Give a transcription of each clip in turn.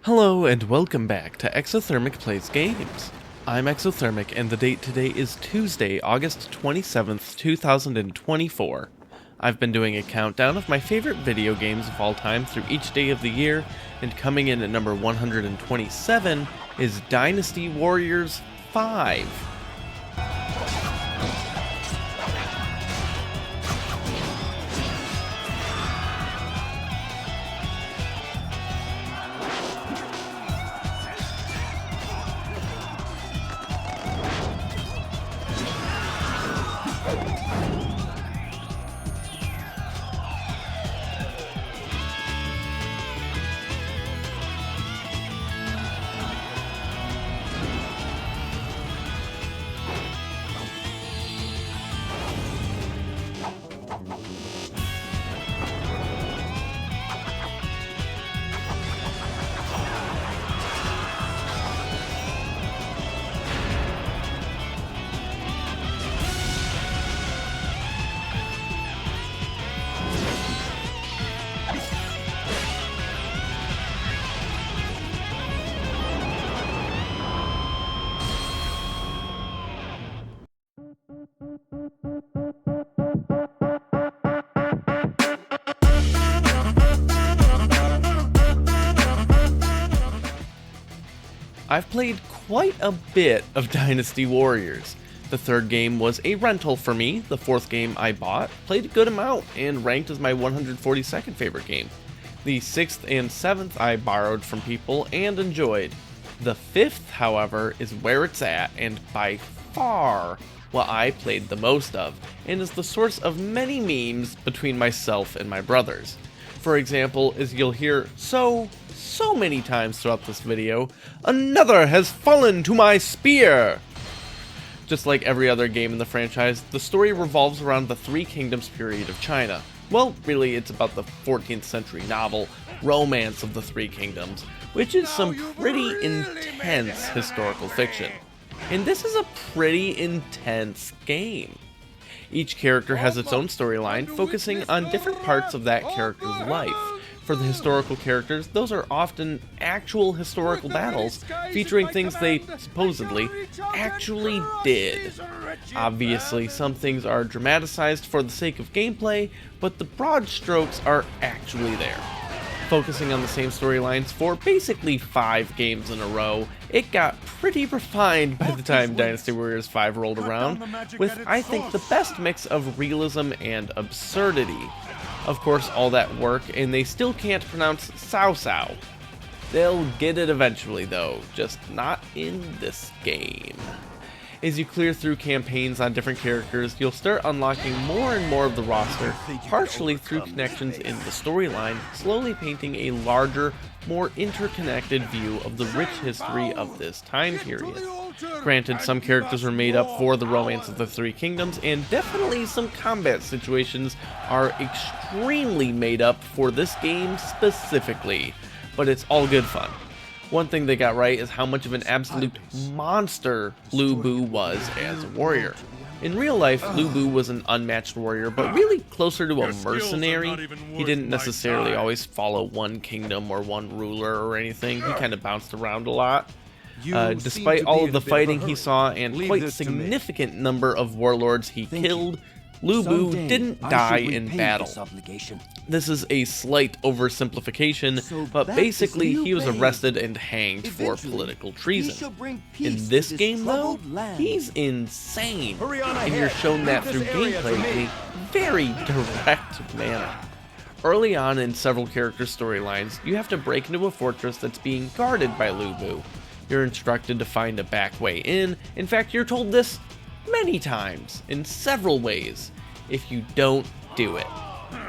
Hello and welcome back to Exothermic Plays Games. I'm Exothermic and the date today is Tuesday, August 27th, 2024. I've been doing a countdown of my favorite video games of all time through each day of the year, and coming in at number 127 is Dynasty Warriors 5. I've played quite a bit of Dynasty Warriors. The third game was a rental for me, the fourth game I bought, played a good amount, and ranked as my 142nd favorite game. The sixth and seventh I borrowed from people and enjoyed. The fifth, however, is where it's at, and by far what I played the most of, and is the source of many memes between myself and my brothers. For example, as you'll hear so many times throughout this video, another has fallen to my spear! Just like every other game in the franchise, the story revolves around the Three Kingdoms period of China. Well, really, it's about the 14th century novel, Romance of the Three Kingdoms, which is some pretty intense historical fiction. And this is a pretty intense game. Each character has its own storyline, focusing on different parts of that character's life. For the historical characters, those are often actual historical battles featuring things they supposedly actually did. Obviously, some things are dramatized for the sake of gameplay, but the broad strokes are actually there. Focusing on the same storylines for basically 5 games in a row, it got pretty refined by the time Dynasty Warriors 5 rolled around, with, I think, the best mix of realism and absurdity. Of course, all that work, and they still can't pronounce Cao Cao. They'll get it eventually, though, just not in this game. As you clear through campaigns on different characters, you'll start unlocking more and more of the roster, partially through connections in the storyline, slowly painting a larger, more interconnected view of the rich history of this time period. Granted, some characters are made up for the Romance of the Three Kingdoms, and definitely some combat situations are extremely made up for this game specifically, but it's all good fun. One thing they got right is how much of an absolute monster Lu Bu was as a warrior. In real life, Lu Bu was an unmatched warrior, but really closer to a mercenary. He didn't necessarily always follow one kingdom or one ruler or anything. He kind of bounced around a lot. Despite all of the fighting he saw and quite significant number of warlords he killed, Lu Bu didn't die in battle. This is a slight oversimplification, but basically he was arrested and hanged for political treason. In this game, though, he's insane, and you're shown that through gameplay in a very direct manner. Early on in several character storylines, you have to break into a fortress that's being guarded by Lu Bu. You're instructed to find a back way in. In fact, you're told this many times, in several ways, if you don't do it.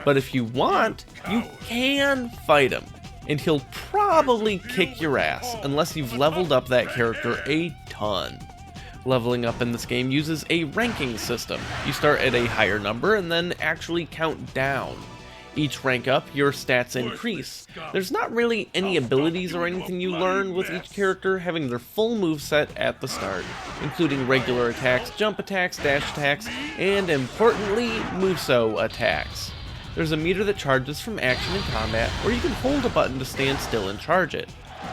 But if you want, you can fight him, and he'll probably kick your ass, unless you've leveled up that character a ton. Leveling up in this game uses a ranking system. You start at a higher number and then actually count down. Each rank up, your stats increase. There's not really any abilities or anything you learn, with each character having their full moveset at the start, including regular attacks, jump attacks, dash attacks, and importantly, Muso attacks. There's a meter that charges from action in combat, or you can hold a button to stand still and charge it.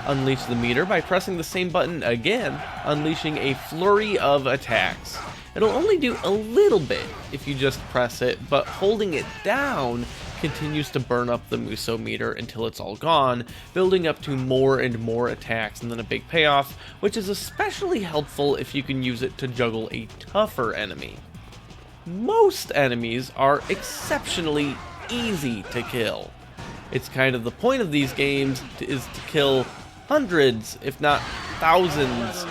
Unleash the meter by pressing the same button again, unleashing a flurry of attacks. It'll only do a little bit if you just press it, but holding it down continues to burn up the Muso meter until it's all gone, building up to more and more attacks and then a big payoff, which is especially helpful if you can use it to juggle a tougher enemy. Most enemies are exceptionally easy to kill. It's kind of the point of these games is to kill hundreds, if not thousands,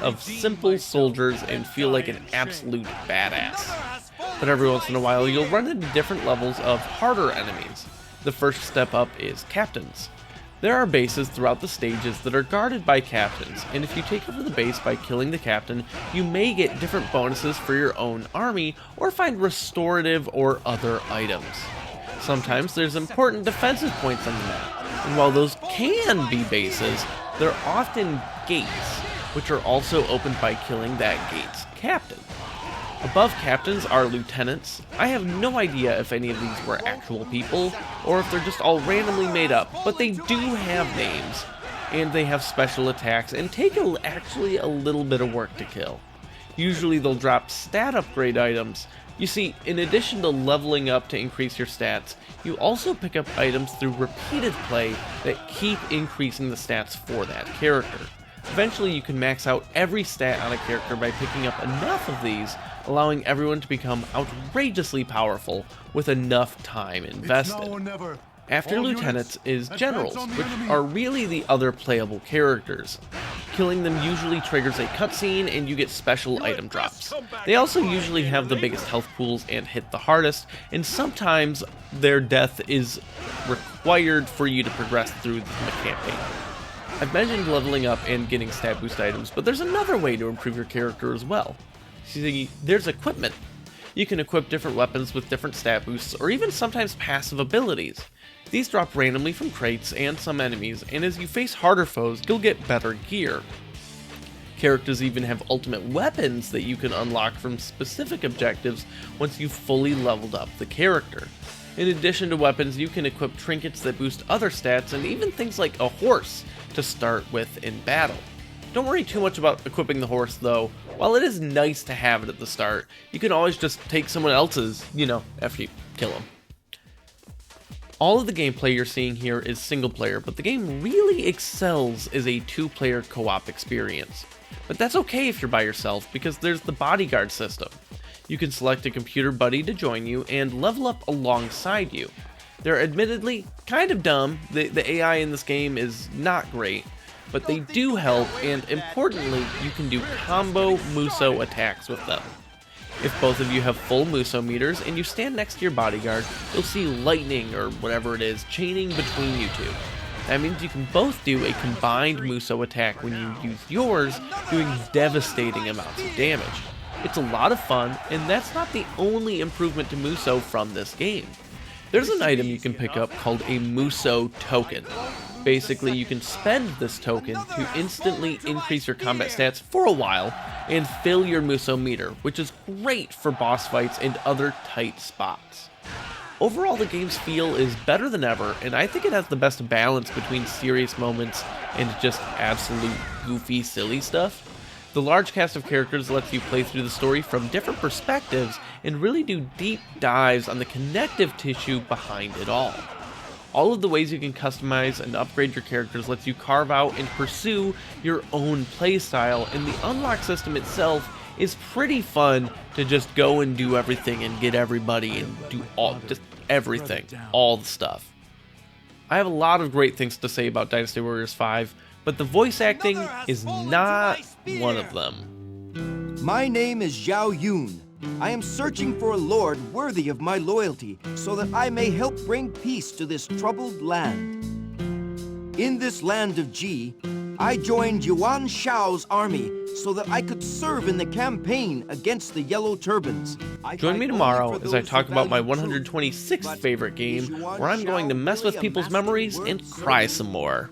of simple soldiers and feel like an absolute badass. But every once in a while you'll run into different levels of harder enemies. The first step up is captains. There are bases throughout the stages that are guarded by captains, and if you take over the base by killing the captain, you may get different bonuses for your own army or find restorative or other items. Sometimes there's important defensive points on the map, and while those can be bases, they're often gates, which are also opened by killing that gate's captain. Above captains are lieutenants. I have no idea if any of these were actual people, or if they're just all randomly made up, but they do have names, and they have special attacks, and take actually a little bit of work to kill. Usually they'll drop stat upgrade items. You see, in addition to leveling up to increase your stats, you also pick up items through repeated play that keep increasing the stats for that character. Eventually you can max out every stat on a character by picking up enough of these, allowing everyone to become outrageously powerful with enough time invested. After lieutenants is generals, which are really the other playable characters. Killing them usually triggers a cutscene and you get special item drops. They also usually have the biggest health pools and hit the hardest, and sometimes their death is required for you to progress through the campaign. I've mentioned leveling up and getting stat boost items, but there's another way to improve your character as well. See, there's equipment. You can equip different weapons with different stat boosts, or even sometimes passive abilities. These drop randomly from crates and some enemies, and as you face harder foes, you'll get better gear. Characters even have ultimate weapons that you can unlock from specific objectives once you've fully leveled up the character. In addition to weapons, you can equip trinkets that boost other stats, and even things like a horse to start with in battle. Don't worry too much about equipping the horse though. While it is nice to have it at the start, you can always just take someone else's, after you kill them. All of the gameplay you're seeing here is single player, but the game really excels as a two-player co-op experience. But that's okay if you're by yourself, because there's the bodyguard system. You can select a computer buddy to join you and level up alongside you. They're admittedly kind of dumb, the AI in this game is not great, but they do help, and importantly, you can do combo Muso attacks with them. If both of you have full Muso meters and you stand next to your bodyguard, you'll see lightning, or whatever it is, chaining between you two. That means you can both do a combined Muso attack when you use yours, doing devastating amounts of damage. It's a lot of fun, and that's not the only improvement to Muso from this game. There's an item you can pick up called a Muso token. Basically, you can spend this token to instantly increase your combat stats for a while and fill your Muso meter, which is great for boss fights and other tight spots. Overall, the game's feel is better than ever, and I think it has the best balance between serious moments and just absolute goofy, silly stuff. The large cast of characters lets you play through the story from different perspectives and really do deep dives on the connective tissue behind it all. All of the ways you can customize and upgrade your characters lets you carve out and pursue your own playstyle, and the unlock system itself is pretty fun to just go and do everything and get everybody and do just everything, all the stuff. I have a lot of great things to say about Dynasty Warriors 5, but the voice acting is not one of them. My name is Zhao Yun. I am searching for a lord worthy of my loyalty, so that I may help bring peace to this troubled land. In this land of Ji, I joined Yuan Shao's army so that I could serve in the campaign against the Yellow Turbans. Join me tomorrow as I talk about my 126th favorite game, where I'm going to mess with people's memories and cry some more.